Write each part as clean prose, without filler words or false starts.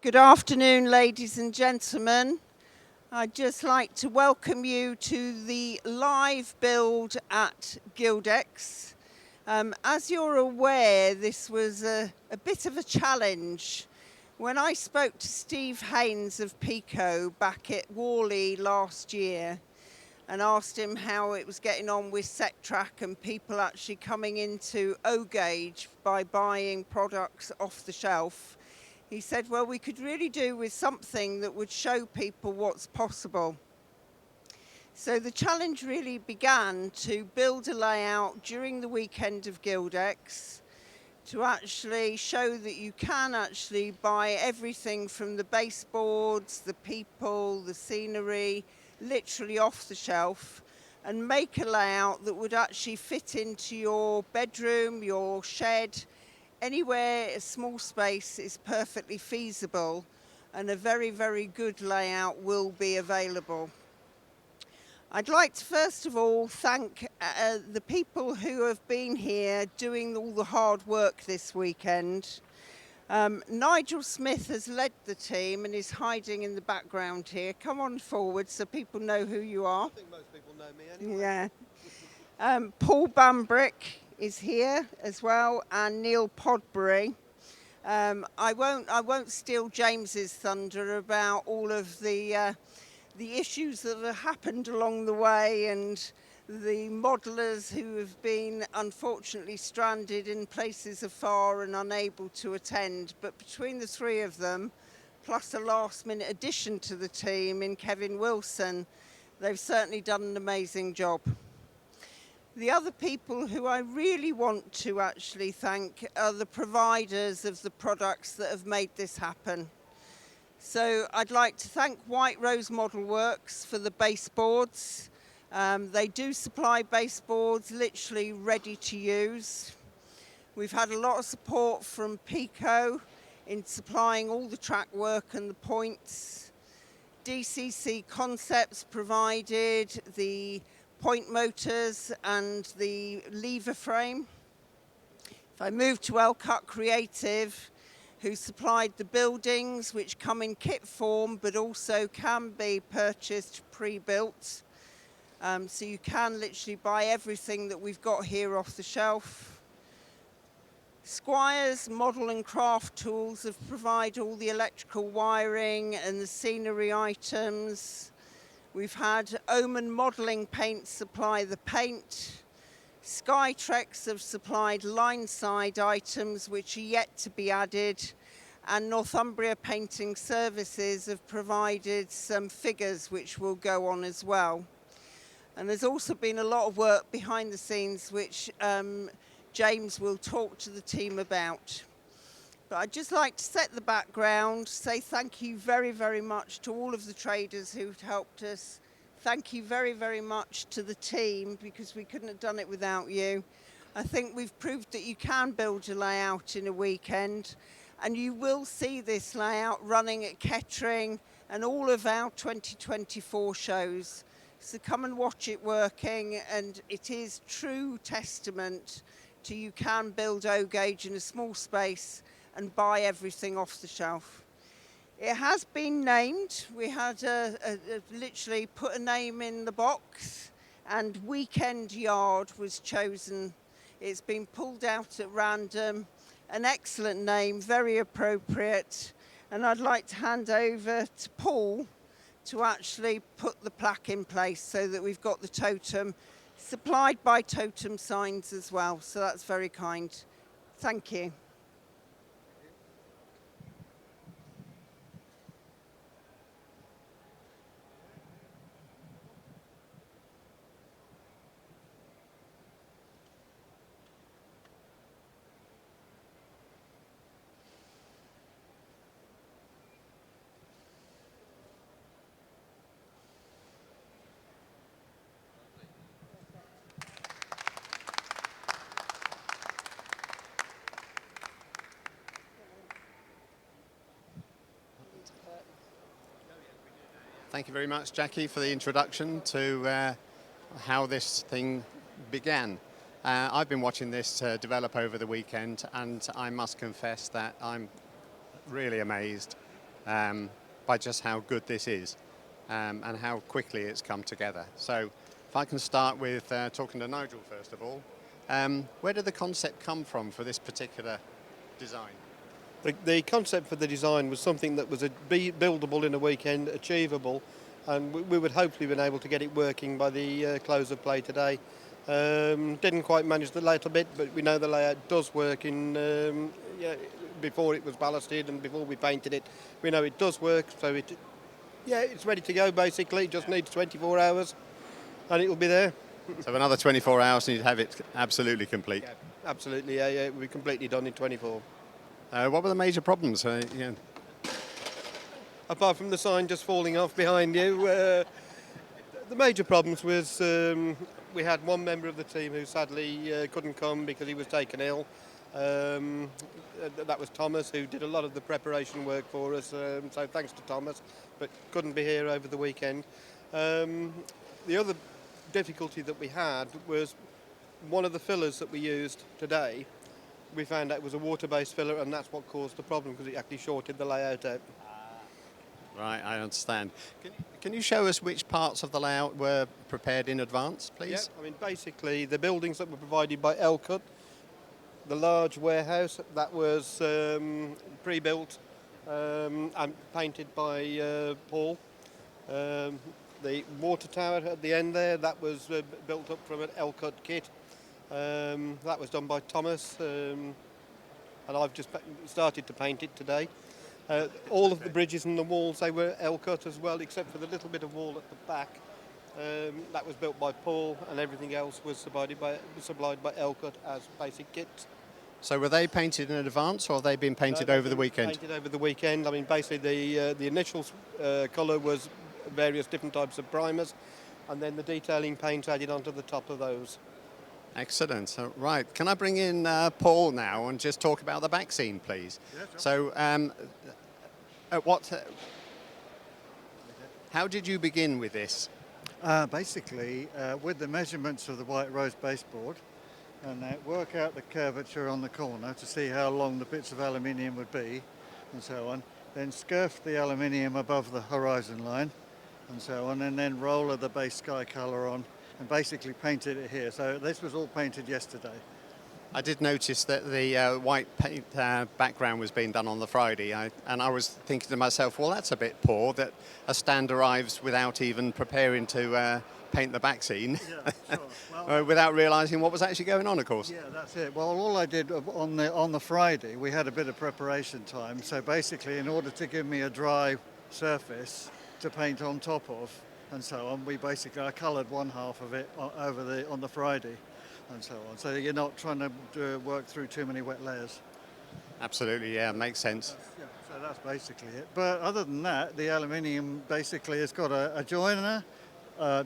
Good afternoon, ladies and gentlemen. I'd just like to welcome you to the live build at Guildex. As you're aware, this was a bit of a challenge. When I spoke to Steve Haynes of Pico back at Worley last year and asked him how it was getting on with SecTrack and people actually coming into O-Gauge by buying products off the shelf, he said, well, we could really do with something that would show people what's possible. So the challenge really began to build a layout during the weekend of Guildex to actually show that you can actually buy everything from the baseboards, the people, the scenery, literally off the shelf, and make a layout that would actually fit into your bedroom, your shed, anywhere a small space is perfectly feasible, and a very, very good layout will be available. I'd like to first of all thank the people who have been here doing all the hard work this weekend. Nigel Smith has led the team and is hiding in the background here. Come on forward so people know who you are. I think most people know me anyway. Yeah. Paul Bambrick is here as well, and Neil Podbury. I won't steal James's thunder about all of the issues that have happened along the way and the modelers who have been unfortunately stranded in places afar and unable to attend. But between the three of them, plus a last-minute addition to the team in Kevin Wilson, they've certainly done an amazing job. The other people who I really want to actually thank are the providers of the products that have made this happen. So I'd like to thank White Rose Model Works for the baseboards. They do supply baseboards literally ready to use. We've had a lot of support from Pico in supplying all the track work and the points. DCC Concepts provided the point motors and the lever frame. If I move to Elcut Creative, who supplied the buildings, which come in kit form but also can be purchased pre-built. So you can literally buy everything that we've got here off the shelf. Squire's Model and Craft Tools have provided all the electrical wiring and the scenery items. We've had Omen Modelling Paint supply the paint. Skytrex have supplied line-side items which are yet to be added. And Northumbria Painting Services have provided some figures which will go on as well. And there's also been a lot of work behind the scenes which James will talk to the team about. But I'd just like to set the background, say thank you very, very much to all of the traders who've helped us. Thank you very, very much to the team, because we couldn't have done it without you. I think we've proved that you can build a layout in a weekend, and you will see this layout running at Kettering and all of our 2024 shows. So come and watch it working, and it is true testament to you can build O-Gauge in a small space and buy everything off the shelf. It has been named. We had literally put a name in the box, and Weekend Yard was chosen. It's been pulled out at random. An excellent name, very appropriate. And I'd like to hand over to Paul to actually put the plaque in place so that we've got the totem supplied by Totem Signs as well. So that's very kind. Thank you. Thank you very much, Jackie, for the introduction to how this thing began. I've been watching this develop over the weekend, and I must confess that I'm really amazed by just how good this is and how quickly it's come together. So if I can start with talking to Nigel first of all, where did the concept come from for this particular design? The concept for the design was something that was buildable in a weekend, achievable, and we would hopefully been able to get it working by the close of play today. Didn't quite manage the layout a bit, but we know the layout does work before it was ballasted and before we painted it. We know it does work, so it's ready to go basically. It just needs 24 hours and it will be there. So another 24 hours and you'd have it absolutely complete. Yeah, absolutely, yeah, we're completely done in 24. What were the major problems? Apart from the sign just falling off behind you, the major problems was we had one member of the team who sadly couldn't come because he was taken ill. That was Thomas, who did a lot of the preparation work for us, so thanks to Thomas, but couldn't be here over the weekend. The other difficulty that we had was one of the fillers that we used today. We found out it was a water-based filler, and that's what caused the problem because it actually shorted the layout out. Right, I understand. Can you show us which parts of the layout were prepared in advance, please? Yeah, I mean, basically, the buildings that were provided by Elcut, the large warehouse that was pre-built and painted by Paul. The water tower at the end there, that was built up from an Elcut kit. That was done by Thomas, and I've just started to paint it today. All of the bridges and the walls, they were Elcut as well, except for the little bit of wall at the back. That was built by Paul, and everything else was supplied by Elcut as basic kits. So were they painted in advance, or have they been painted over the weekend? Painted over the weekend. I mean, basically the initial colour was various different types of primers, and then the detailing paint added onto the top of those. Excellent. So, right, can I bring in Paul now and just talk about the back scene, please? Yeah, sure. So, how did you begin with this? Basically, with the measurements of the white rose baseboard, and work out the curvature on the corner to see how long the bits of aluminium would be, and so on. Then scarf the aluminium above the horizon line, and so on, and then roller the base sky colour on, and basically painted it here. So this was all painted yesterday. I did notice that the white paint background was being done on the Friday, and I was thinking to myself, well, that's a bit poor that a stand arrives without even preparing to paint the back scene, Yeah, sure. Well, without realising what was actually going on, of course. yeah, that's it. Well, all I did on the Friday, we had a bit of preparation time. So basically, in order to give me a dry surface to paint on top of, and so on, I coloured one half of it on the Friday, and so on. So you're not trying to work through too many wet layers. Absolutely, yeah, makes sense. Yeah, so that's basically it. But other than that, the aluminium basically has got a joiner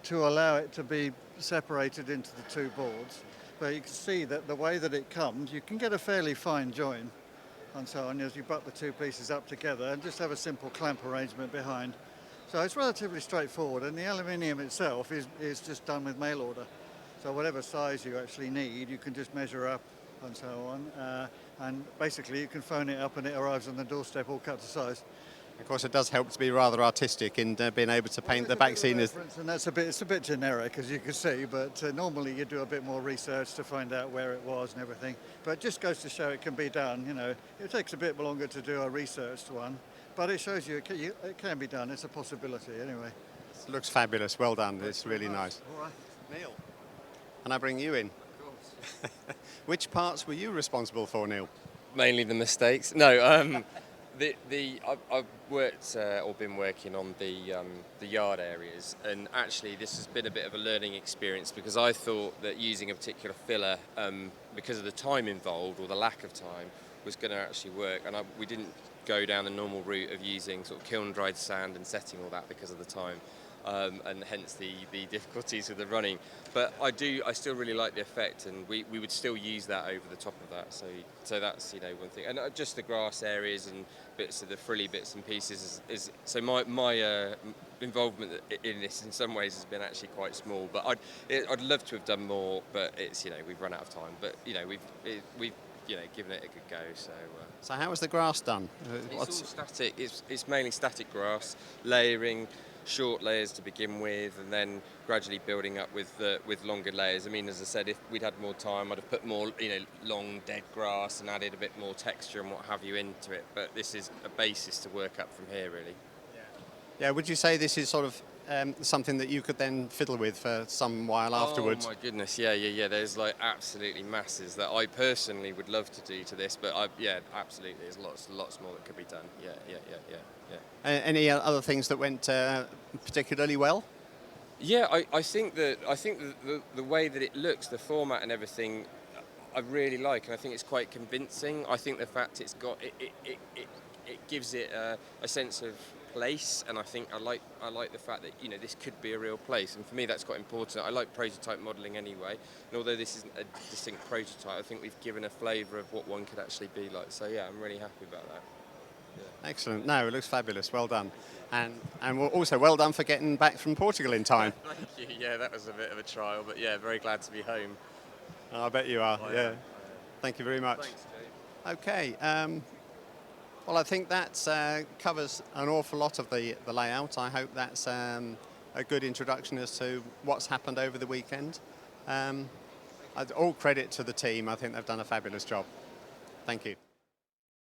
to allow it to be separated into the two boards. But you can see that the way that it comes, you can get a fairly fine join, and so on, as you butt the two pieces up together and just have a simple clamp arrangement behind. So it's relatively straightforward, and the aluminium itself is just done with mail order. So whatever size you actually need, you can just measure up and so on. And basically you can phone it up and it arrives on the doorstep all cut to size. Of course, it does help to be rather artistic in being able to paint the back scene. And it's a bit generic, as you can see, but normally you do a bit more research to find out where it was and everything. But it just goes to show it can be done. You know, it takes a bit longer to do a researched one, but it shows you it can be done. It's a possibility anyway. It looks fabulous. Well done. It's really nice. All right. Neil, can I bring you in? Of course. Which parts were you responsible for, Neil? Mainly the mistakes. No, I've worked or been working on the yard areas, and actually this has been a bit of a learning experience because I thought that using a particular filler, because of the time involved or the lack of time, was going to actually work, and we didn't go down the normal route of using sort of kiln dried sand and setting all that because of the time. And hence the difficulties with the running. But I still really like the effect, and we would still use that over the top of that. So that's one thing. And just the grass areas and bits of the frilly bits and pieces is so my involvement in this in some ways has been actually quite small. But I'd love to have done more, but it's we've run out of time. But we've given it a good go. So. So how was the grass done? It's all static. It's mainly static grass, layering short layers to begin with, and then gradually building up with longer layers. I mean, as I said, if we'd had more time, I'd have put more long dead grass and added a bit more texture and what have you into it. But this is a basis to work up from here, really. Yeah, would you say this is sort of something that you could then fiddle with for some while afterwards? Oh my goodness, yeah. There's like absolutely masses that I personally would love to do to this, but absolutely, there's lots more that could be done. Yeah. Any other things that went particularly well? Yeah, I think the way that it looks, the format and everything, I really like, and I think it's quite convincing. I think the fact it's got it gives it a sense of place, and I think I like the fact that this could be a real place, and for me that's quite important. I like prototype modelling anyway, and although this isn't a distinct prototype, I think we've given a flavour of what one could actually be like. So yeah, I'm really happy about that. Yeah. Excellent. No, it looks fabulous. Well done, and also well done for getting back from Portugal in time. Thank you. Yeah, that was a bit of a trial, but yeah, very glad to be home. I bet you are. Yeah. Thank you very much. Thanks, Dave. Okay. Well, I think that covers an awful lot of the layout. I hope that's a good introduction as to what's happened over the weekend. All credit to the team. I think they've done a fabulous job. Thank you.